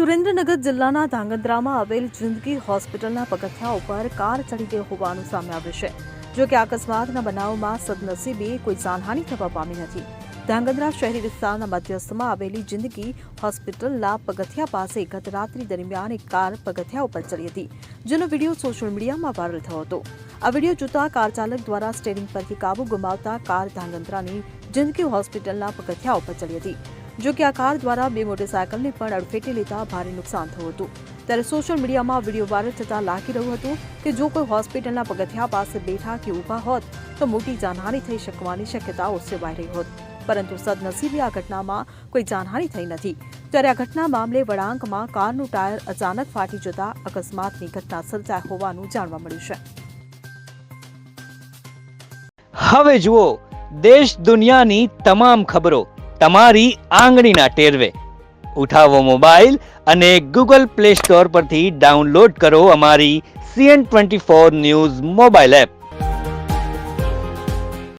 સુરેન્દ્રનગર જિલ્લાના ધાંગધ્રામાં આવેલ જિંદગી હોસ્પિટલના પગથિયા ઉપર કાર ચડી ગઈ હોવાનું સામે આવ્યું છે. જો કે અકસ્માતના બનાવમાં સદનસીબે કોઈ જાનહાનિ થવા પામી નથી. ધાંગધ્રા શહેરી વિસ્તારના મધ્યસ્થમાં આવેલી જિંદગી હોસ્પિટલના પગથિયા પાસે ગત રાત્રિ દરમિયાન એક કાર પગથિયા ઉપર ચડી હતી, જેનો વિડીયો સોશિયલ મીડિયામાં વાયરલ થયો હતો. આ વિડીયો જોતા કાર ચાલક દ્વારા સ્ટીયરિંગ પરથી કાબુ ગુમાવતા કાર ધાંગધ્રાની જિંદગી હોસ્પિટલના પગથિયા ઉપર ચડી હતી. જો કે આ કાર દ્વારા બે મોટરસાયકલને પણ અડફેટે લેતા ભારે નુકસાન થયું હતું. ત્યારે સોશિયલ મીડિયામાં વિડીયો વાયરલ થતા લાગી રહ્યું હતું કે જો કોઈ હોસ્પિટલના પગથિયા પાસે બેઠા કે ઊભા હોત તો મોટી જાનહાનિ થઈ શકવાની શક્યતાઓ સેવાઈ રહી હોત, પરંતુ સદનસીબે આ ઘટનામાં કોઈ જાનહાનિ થઈ નથી. ત્યારે આ ઘટના મામલે વળાંકમાં કારનું ટાયર અચાનક ફાટી જતા અકસ્માતની ઘટના સર્જાઈ હોવાનું જાણવા મળ્યું છે. હવે જુઓ દેશ દુનિયાની તમામ ખબરો તમારી આંગળીના ટેરવે. ઉઠાવો મોબાઈલ અને ગૂગલ પ્લે સ્ટોર પરથી ડાઉનલોડ કરો અમારી CN24 ન્યૂઝ મોબાઈલ એપ.